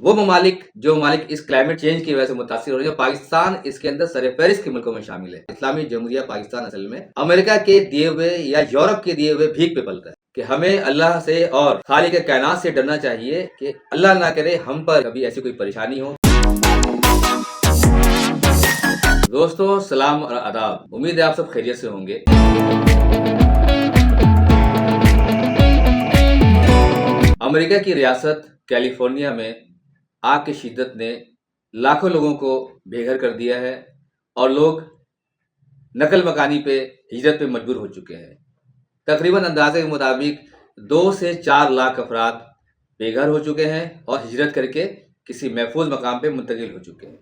وہ ممالک جو ممالک اس کلائمیٹ چینج کی وجہ سے متاثر ہو رہے ہیں، پاکستان اس کے اندر سر فہرست کے ملکوں میں شامل ہے۔ اسلامی جمہوریہ پاکستان اصل میں امریکہ کے دیے ہوئے یا یورپ کے دیے ہوئے بھیک پہ پلتا ہے کہ ہمیں اللہ سے اور خالق کائنات سے ڈرنا چاہیے کہ اللہ نہ کرے ہم پر کبھی ایسی کوئی پریشانی ہو۔ دوستو سلام اور آداب، امید ہے آپ سب خیریت سے ہوں گے۔ امریکہ کی ریاست کیلیفورنیا میں آگ کی شدت نے لاکھوں لوگوں کو بے گھر کر دیا ہے اور لوگ نقل مکانی پہ ہجرت پہ مجبور ہو چکے ہیں۔ تقریباً اندازے کے مطابق 2 سے 4 لاکھ افراد بے گھر ہو چکے ہیں اور ہجرت کر کے کسی محفوظ مقام پہ منتقل ہو چکے ہیں،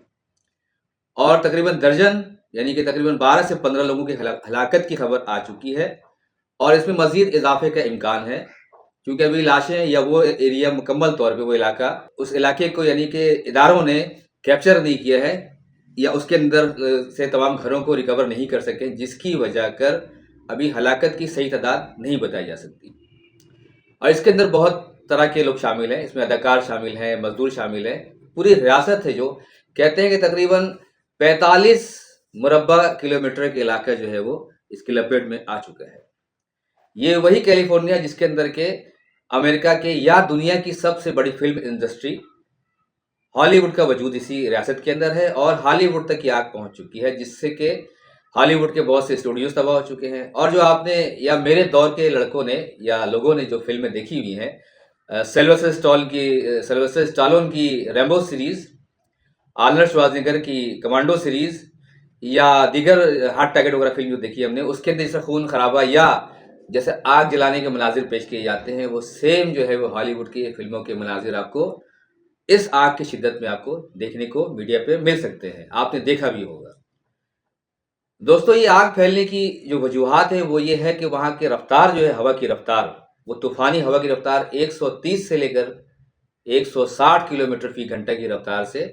اور تقریباً درجن یعنی کہ تقریباً 12 سے 15 لوگوں کی ہلاکت کی خبر آ چکی ہے، اور اس میں مزید اضافے کا امکان ہے کیونکہ ابھی لاشیں یا وہ ایریا مکمل طور پہ وہ علاقہ اس علاقے کو یعنی کہ اداروں نے کیپچر نہیں کیا ہے یا اس کے اندر سے تمام گھروں کو ریکور نہیں کر سکے، جس کی وجہ کر ابھی ہلاکت کی صحیح تعداد نہیں بتائی جا سکتی۔ اور اس کے اندر بہت طرح کے لوگ شامل ہیں، اس میں اداکار شامل ہیں، مزدور شامل ہیں، پوری ریاست ہے جو کہتے ہیں کہ تقریباً 45 مربع کلومیٹر کے علاقہ جو ہے وہ اس کی لپیٹ میں آ چکا ہے۔ یہ وہی کیلیفورنیا جس کے اندر کے امریکہ کے یا دنیا کی سب سے بڑی فلم انڈسٹری ہالی ووڈ کا وجود اسی ریاست کے اندر ہے، اور ہالی ووڈ تک کی آگ پہنچ چکی ہے، جس سے کہ ہالی ووڈ کے بہت سے اسٹوڈیوز تباہ ہو چکے ہیں۔ اور جو آپ نے یا میرے دور کے لڑکوں نے یا لوگوں نے جو فلمیں دیکھی ہوئی ہیں، سلوسٹر اسٹالون کی ریمبو سیریز، آرنلڈ شوارزنیگر کی کمانڈو سیریز، یا دیگر ہارٹ ٹارگٹ وغیرہ فلم جو دیکھی ہم نے، اس کے اندر جیسے خون خرابہ یا جیسے آگ جلانے کے مناظر پیش کیے جاتے ہیں، وہ سیم جو ہے وہ ہالی ووڈ کی فلموں کے مناظر آپ کو اس آگ کی شدت میں آپ کو دیکھنے کو میڈیا پہ مل سکتے ہیں، آپ نے دیکھا بھی ہوگا۔ دوستو یہ آگ پھیلنے کی جو وجوہات ہیں وہ یہ ہے کہ وہاں کی رفتار جو ہے، ہوا کی رفتار، وہ طوفانی ہوا کی رفتار 130 سے لے کر 160 کلومیٹر فی گھنٹہ کی رفتار سے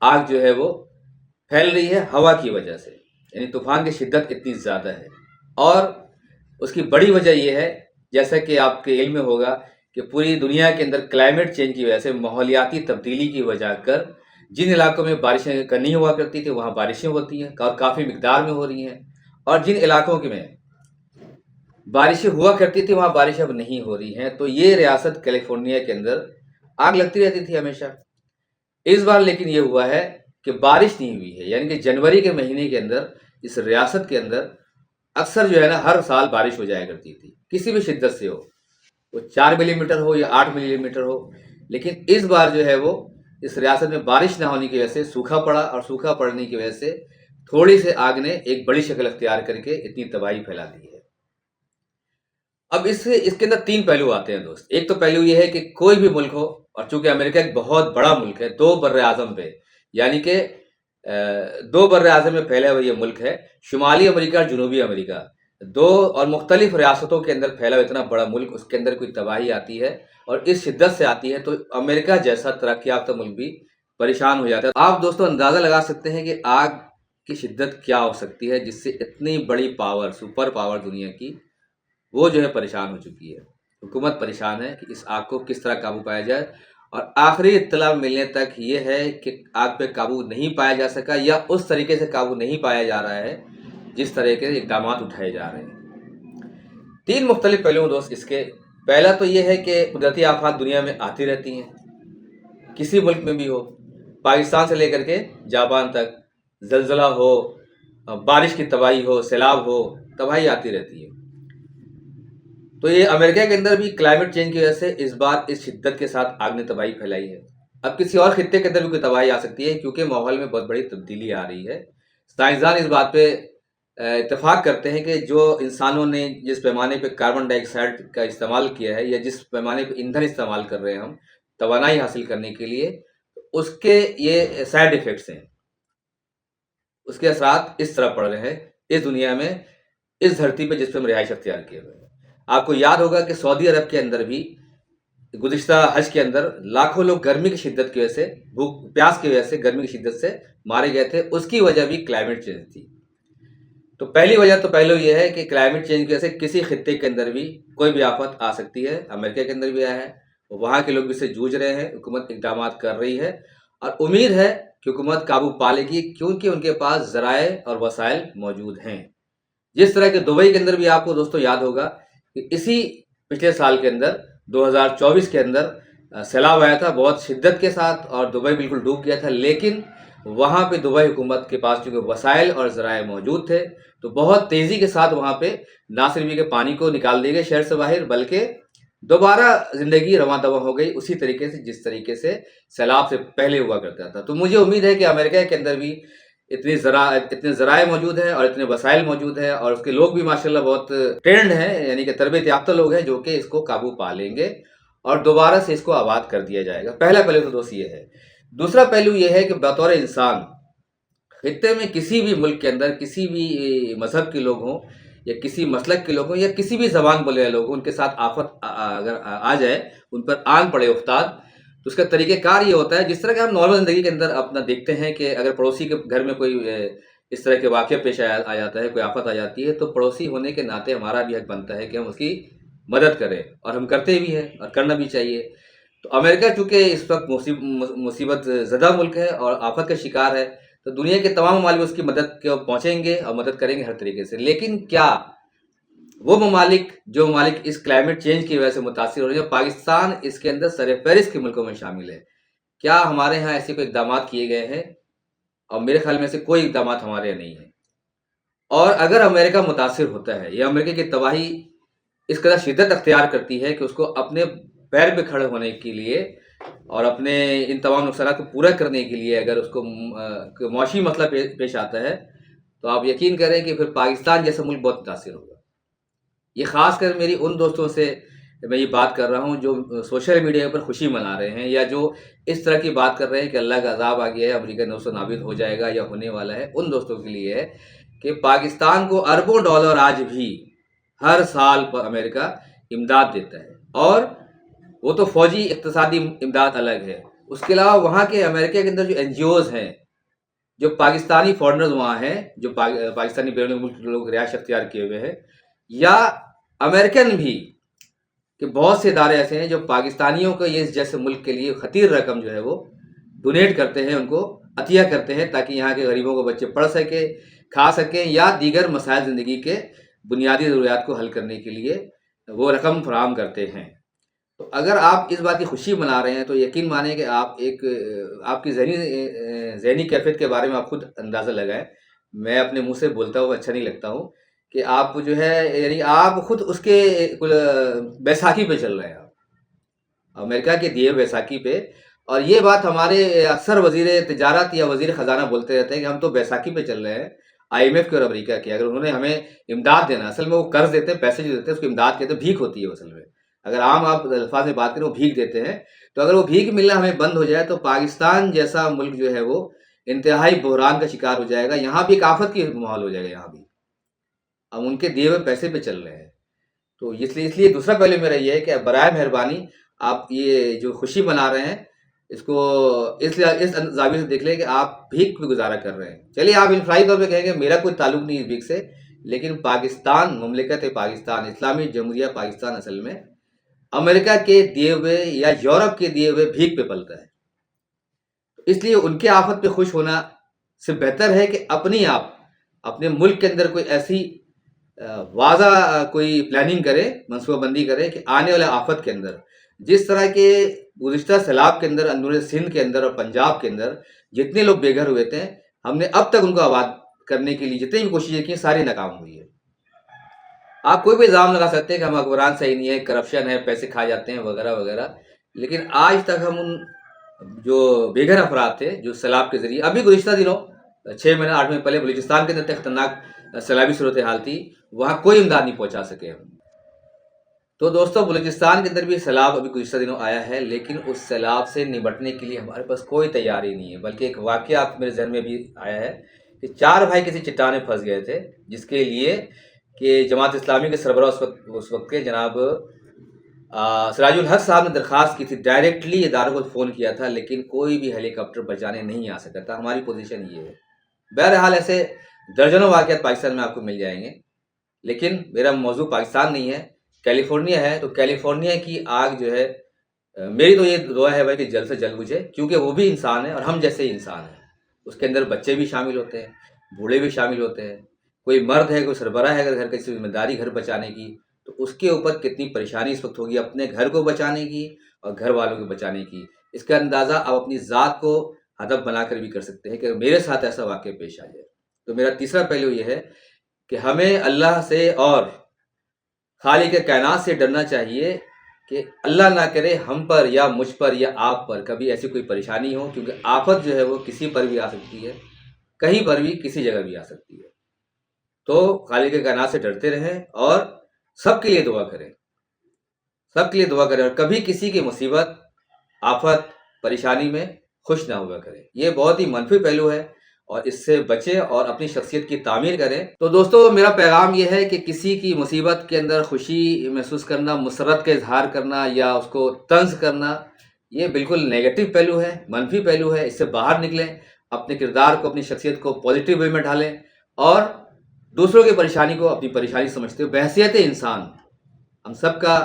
آگ جو ہے وہ پھیل رہی ہے ہوا کی وجہ سے، یعنی طوفان کی شدت اتنی زیادہ ہے۔ اور اس کی بڑی وجہ یہ ہے، جیسا کہ آپ کے علم میں ہوگا، کہ پوری دنیا کے اندر کلائمیٹ چینج کی وجہ سے، ماحولیاتی تبدیلی کی وجہ کر جن علاقوں میں بارشیں نہیں ہوا کرتی تھی وہاں بارشیں ہوتی ہیں اور کافی مقدار میں ہو رہی ہیں، اور جن علاقوں میں بارشیں ہوا کرتی تھی وہاں بارشیں اب نہیں ہو رہی ہیں۔ تو یہ ریاست کیلیفورنیا کے اندر آگ لگتی رہتی تھی ہمیشہ، اس بار لیکن یہ ہوا ہے کہ بارش نہیں ہوئی ہے، یعنی کہ جنوری کے مہینے کے اندر اس ریاست کے اندر اکثر جو ہے نا ہر سال بارش ہو جایا کرتی تھی، کسی بھی شدت سے ہو، وہ 4 ملی میٹر ہو یا 8 ملی میٹر ہو، لیکن اس بار جو ہے وہ اس ریاست میں بارش نہ ہونے کی وجہ سے سوکھا پڑا، اور سوکھا پڑنے کی وجہ سے تھوڑی سے آگ نے ایک بڑی شکل اختیار کر کے اتنی تباہی پھیلا دی ہے۔ اب اس کے اندر 3 پہلو آتے ہیں دوست۔ ایک تو پہلو یہ ہے کہ کوئی بھی ملک ہو، اور چونکہ امریکہ ایک بہت بڑا ملک ہے، 2 بر اعظم پہ، یعنی کہ 2 بر اعظم میں پھیلا ہوا یہ ملک ہے، شمالی امریکہ اور جنوبی امریکہ، 2 اور مختلف ریاستوں کے اندر پھیلا ہوا اتنا بڑا ملک، اس کے اندر کوئی تباہی آتی ہے اور اس شدت سے آتی ہے تو امریکہ جیسا ترقی یافتہ ملک بھی پریشان ہو جاتا ہے۔ آپ دوستوں اندازہ لگا سکتے ہیں کہ آگ کی شدت کیا ہو سکتی ہے جس سے اتنی بڑی پاور، سپر پاور دنیا کی، وہ جو ہے پریشان ہو چکی ہے۔ حکومت پریشان ہے کہ اس آگ کو کس طرح قابو پایا جائے، اور آخری اطلاع ملنے تک یہ ہے کہ آگ پہ قابو نہیں پایا جا سکا، یا اس طریقے سے قابو نہیں پایا جا رہا ہے جس طرح کے اقدامات اٹھائے جا رہے ہیں۔ 3 مختلف پہلو دوست اس کے۔ پہلا تو یہ ہے کہ قدرتی آفات دنیا میں آتی رہتی ہیں، کسی ملک میں بھی ہو، پاکستان سے لے کر کے جاپان تک، زلزلہ ہو، بارش کی تباہی ہو، سیلاب ہو، تباہی آتی رہتی ہے۔ تو یہ امریکہ کے اندر بھی کلائمیٹ چینج کی وجہ سے اس بار اس شدت کے ساتھ آگ نے تباہی پھیلائی ہے۔ اب کسی اور خطے کے اندر بھی کوئی تباہی آ سکتی ہے کیونکہ ماحول میں بہت بڑی تبدیلی آ رہی ہے۔ سائنسدان اس بات پہ اتفاق کرتے ہیں کہ جو انسانوں نے جس پیمانے پہ کاربن ڈائی آکسائڈ کا استعمال کیا ہے، یا جس پیمانے پہ ایندھن استعمال کر رہے ہیں ہم توانائی حاصل کرنے کے لیے، اس کے یہ سائیڈ ایفیکٹس ہیں، اس کے اثرات اس طرح پڑ رہے ہیں اس دنیا میں، اس دھرتی پہ جس پہ ہم رہائش اختیار کیے ہوئے ہیں۔ آپ کو یاد ہوگا کہ سعودی عرب کے اندر بھی گزشتہ حج کے اندر لاکھوں لوگ گرمی کی شدت کی وجہ سے، پیاس کی وجہ سے، گرمی کی شدت سے مارے گئے تھے، اس کی وجہ بھی کلائمیٹ چینج تھی۔ تو پہلی وجہ تو پہلو یہ ہے کہ کلائمیٹ چینج کی وجہ سے کسی خطے کے اندر بھی کوئی بھی آفت آ سکتی ہے، امریکہ کے اندر بھی آیا ہے، وہاں کے لوگ بھی اس سے جوجھ رہے ہیں، حکومت اقدامات کر رہی ہے اور امید ہے کہ حکومت قابو پا لے گی، کیونکہ ان کے پاس ذرائع اور وسائل موجود ہیں۔ جس طرح کہ دبئی کے اندر بھی آپ کو دوستو یاد ہوگا کہ اسی پچھلے سال کے اندر 2024 کے اندر سیلاب آیا تھا بہت شدت کے ساتھ اور دبئی بالکل ڈوب گیا تھا، لیکن وہاں پہ دبئی حکومت کے پاس چونکہ وسائل اور ذرائع موجود تھے تو بہت تیزی کے ساتھ وہاں پہ نہ صرف یہ کہ پانی کو نکال دیے گئے شہر سے باہر، بلکہ دوبارہ زندگی رواں دواں ہو گئی اسی طریقے سے جس طریقے سے سیلاب سے پہلے ہوا کرتا تھا۔ تو مجھے امید ہے کہ امریکہ کے اندر بھی اتنے ذرائع موجود ہیں اور اتنے وسائل موجود ہیں اور اس کے لوگ بھی ماشاءاللہ بہت ٹرینڈ ہیں، یعنی کہ تربیت یافتہ لوگ ہیں جو کہ اس کو قابو پا لیں گے اور دوبارہ سے اس کو آباد کر دیا جائے گا۔ پہلا پہلو تو دوست یہ ہے۔ دوسرا پہلو یہ ہے کہ بطور انسان خطے میں کسی بھی ملک کے اندر کسی بھی مذہب کے لوگ ہوں یا کسی مسلک کے لوگ ہوں یا کسی بھی زبان بولے والے لوگ ہوں، ان کے ساتھ آفت اگر آ جائے، ان پر آن پڑے افتاد، تو اس کا طریقہ کار یہ ہوتا ہے جس طرح کہ ہم نارمل زندگی کے اندر اپنا دیکھتے ہیں کہ اگر پڑوسی کے گھر میں کوئی اس طرح کے واقعہ پیش آ جاتا ہے، کوئی آفت آ جاتی ہے، تو پڑوسی ہونے کے ناطے ہمارا بھی حق بنتا ہے کہ ہم اس کی مدد کریں، اور ہم کرتے بھی ہیں اور کرنا بھی چاہیے۔ تو امریکہ چونکہ اس وقت مصیبت زدہ ملک ہے اور آفت کا شکار ہے، تو دنیا کے تمام ممالک اس کی مدد کو پہنچیں گے اور مدد کریں گے ہر طریقے سے۔ لیکن کیا وہ ممالک جو ممالک اس کلائمیٹ چینج کی وجہ سے متاثر ہو رہے ہیں، پاکستان اس کے اندر سر فہرست کے ملکوں میں شامل ہے، کیا ہمارے ہاں ایسے کوئی اقدامات کیے گئے ہیں؟ اور میرے خیال میں سے کوئی اقدامات ہمارے یہاں نہیں ہیں۔ اور اگر امریکہ متاثر ہوتا ہے یا امریکہ کی تباہی اس قدر شدت اختیار کرتی ہے کہ اس کو اپنے پیر پہ کھڑے ہونے کے لیے اور اپنے ان تمام نقصانات کو پورا کرنے کے لیے اگر اس کو معاشی مسئلہ پیش آتا ہے، تو آپ یقین کریں کہ پھر پاکستان جیسا ملک بہت متاثر ہوگا۔ یہ خاص کر میری ان دوستوں سے میں یہ بات کر رہا ہوں جو سوشل میڈیا پر خوشی منا رہے ہیں یا جو اس طرح کی بات کر رہے ہیں کہ اللہ کا عذاب آ گیا ہے، امریکہ نوسو نابد ہو جائے گا یا ہونے والا ہے۔ ان دوستوں کے لیے ہے کہ پاکستان کو اربوں ڈالر آج بھی ہر سال پر امریکہ امداد دیتا ہے، اور وہ تو فوجی اقتصادی امداد الگ ہے، اس کے علاوہ وہاں کے امریکہ کے اندر جو این جی اوز ہیں، جو پاکستانی فارنرز وہاں ہیں، جو پاکستانی بیرون ملک لوگ رہائش اختیار کیے ہوئے ہیں، یا امریکن بھی کہ بہت سے ادارے ایسے ہیں جو پاکستانیوں کو یہ جیسے ملک کے لیے خطیر رقم جو ہے وہ ڈونیٹ کرتے ہیں، ان کو عطیہ کرتے ہیں تاکہ یہاں کے غریبوں کو بچے پڑھ سکیں، کھا سکیں یا دیگر مسائل زندگی کے بنیادی ضروریات کو حل کرنے کے لیے وہ رقم فراہم کرتے ہیں۔ تو اگر آپ اس بات کی خوشی منا رہے ہیں تو یقین مانیں کہ آپ کی ذہنی کیفیت کے بارے میں آپ خود اندازہ لگائیں۔ میں اپنے منہ سے بولتا ہوں اچھا نہیں لگتا ہوں کہ آپ جو ہے یعنی آپ خود اس کے بیساکھی پہ چل رہے ہیں، امریکہ کے دیے بیساکھی پہ۔ اور یہ بات ہمارے اکثر وزیر تجارت یا وزیر خزانہ بولتے رہتے ہیں کہ ہم تو بیساکھی پہ چل رہے ہیں آئی ایم ایف کے اور امریکہ کے۔ اگر انہوں نے ہمیں امداد دینا، اصل میں وہ قرض دیتے ہیں، پیسے جو دیتے ہیں اس کو امداد کہتے ہیں، بھیک ہوتی ہے اصل میں۔ اگر عام آپ الفاظ میں بات کریں وہ بھیک دیتے ہیں، تو اگر وہ بھیک ملنا ہمیں بند ہو جائے تو پاکستان جیسا ملک جو ہے وہ انتہائی بحران کا شکار ہو جائے گا، یہاں بھی ایک آفت کی ماحول ہو جائے گا۔ یہاں بھی ہم ان کے دیے ہوئے پیسے پہ چل رہے ہیں۔ تو اس لیے دوسرا پہلے میرا یہ ہے کہ برائے مہربانی آپ یہ جو خوشی منا رہے ہیں اس کو اس زاویے سے دیکھ لیں کہ آپ بھیک پہ گزارا کر رہے ہیں۔ چلیے آپ انفرادی طور پہ کہیں گے میرا کوئی تعلق نہیں اس بھیک سے، لیکن پاکستان مملکت پاکستان، اسلامی جمہوریہ پاکستان اصل میں امریکہ کے دیے ہوئے یا یورپ کے دیے ہوئے بھیک پہ پلتا ہے۔ اس لیے ان کے آفت پہ خوش ہونا سے بہتر ہے کہ اپنے ملک کے اندر کوئی ایسی واضح کوئی پلاننگ کرے، منصوبہ بندی کرے کہ آنے والے آفت کے اندر جس طرح کے گزشتہ سیلاب کے اندر اندرون سندھ کے اندر اور پنجاب کے اندر جتنے لوگ بے گھر ہوئے تھے، ہم نے اب تک ان کو آباد کرنے کے لیے جتنی بھی کوششیں کی ساری ناکام ہوئی ہے۔ آپ کوئی بھی الزام لگا سکتے ہیں کہ ہم حکمران صحیح نہیں ہے، کرپشن ہے، پیسے کھائے جاتے ہیں وغیرہ وغیرہ، لیکن آج تک ہم ان جو بے گھر افراد تھے جو سیلاب کے ذریعے ابھی گزشتہ دنوں 6 مہینے 8 مہینے پہلے بلوچستان کے اندر خطرناک سیلابی صورتحال تھی، وہاں کوئی امداد نہیں پہنچا سکے ہم۔ تو دوستو بلوچستان کے اندر بھی سیلاب ابھی گزشتہ دنوں آیا ہے، لیکن اس سیلاب سے نمٹنے کے لیے ہمارے پاس کوئی تیاری نہیں ہے، بلکہ ایک واقعہ میرے ذہن میں بھی آیا ہے کہ 4 بھائی کسی چٹان میں پھنس گئے تھے، جس کے لیے کہ جماعت اسلامی کے سربراہ اس وقت کے جناب سراج الحق صاحب نے درخواست کی تھی، ڈائریکٹلی اداروں کو فون کیا تھا، لیکن کوئی بھی ہیلی کاپٹر بچانے نہیں آ سکا تھا۔ ہماری پوزیشن یہ ہے۔ بہرحال ایسے درجنوں واقعات پاکستان میں آپ کو مل جائیں گے، لیکن میرا موضوع پاکستان نہیں ہے، کیلیفورنیا ہے۔ تو کیلیفورنیا کی آگ جو ہے میری تو یہ دعا ہے بھائی کہ جلد سے جلد بجھے، کیونکہ وہ بھی انسان ہے اور ہم جیسے ہی انسان ہیں. اس کے اندر بچے بھی شامل ہوتے ہیں، بوڑھے بھی شامل ہوتے ہیں. کوئی مرد ہے، کوئی سربراہ ہے اگر گھر کی ذمہ داری گھر بچانے کی، تو اس کے اوپر کتنی پریشانی اس وقت ہوگی اپنے گھر کو بچانے کی اور گھر والوں کو بچانے کی. اس کا اندازہ آپ اپنی ذات کو ہدف بنا کر بھی کر سکتے ہیں کہ میرے ساتھ ایسا واقعہ پیش آ جائے. تو میرا تیسرا پہلو یہ ہے کہ ہمیں اللہ سے اور خالق کائنات سے ڈرنا چاہیے کہ اللہ نہ کرے ہم پر یا مجھ پر یا آپ پر کبھی ایسی کوئی پریشانی ہو، کیونکہ آفت جو ہے وہ کسی پر بھی آ سکتی ہے، کہیں پر بھی کسی جگہ بھی آ سکتی ہے. تو خالق کائنات سے ڈرتے رہیں اور سب کے لیے دعا کریں، سب کے لیے دعا کریں، اور کبھی کسی کی مصیبت، آفت، پریشانی میں خوش نہ ہوا کریں. یہ بہت ہی منفی پہلو ہے اور اس سے بچیں اور اپنی شخصیت کی تعمیر کریں. تو دوستو میرا پیغام یہ ہے کہ کسی کی مصیبت کے اندر خوشی محسوس کرنا، مسرت کا اظہار کرنا یا اس کو طنز کرنا، یہ بالکل نیگیٹو پہلو ہے، منفی پہلو ہے. اس سے باہر نکلیں، اپنے کردار کو، اپنی شخصیت کو پازیٹیو وے میں ڈھالیں اور دوسروں کی پریشانی کو اپنی پریشانی سمجھتے ہو. بحیثیت انسان ہم سب کا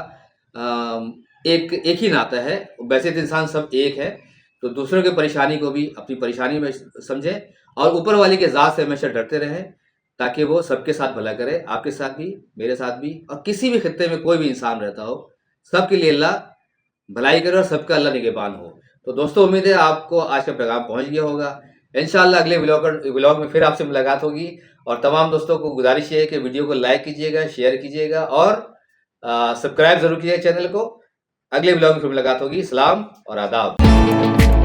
ایک ہی ناطہ ہے، بحیثیت انسان سب ایک ہے. تو دوسروں کی پریشانی کو بھی اپنی پریشانی میں سمجھیں اور اوپر والے کے ذات سے ہمیشہ ڈرتے رہیں، تاکہ وہ سب کے ساتھ بھلا کرے، آپ کے ساتھ بھی، میرے ساتھ بھی، اور کسی بھی خطے میں کوئی بھی انسان رہتا ہو، سب کے لیے اللہ بھلائی کرے اور سب کا اللہ نگہبان ہو. تو دوستو امید ہے آپ کو آج کا پیغام پہنچ گیا ہوگا. انشاءاللہ اگلے ولاگ میں پھر آپ سے ملاقات ہوگی. اور تمام دوستوں کو گزارش ہے کہ ویڈیو کو لائک کیجیے گا، شیئر کیجیے گا اور سبسکرائب ضرور کیجیے چینل کو. اگلے ولاگ میں پھر ملاقات ہوگی. سلام اور آداب.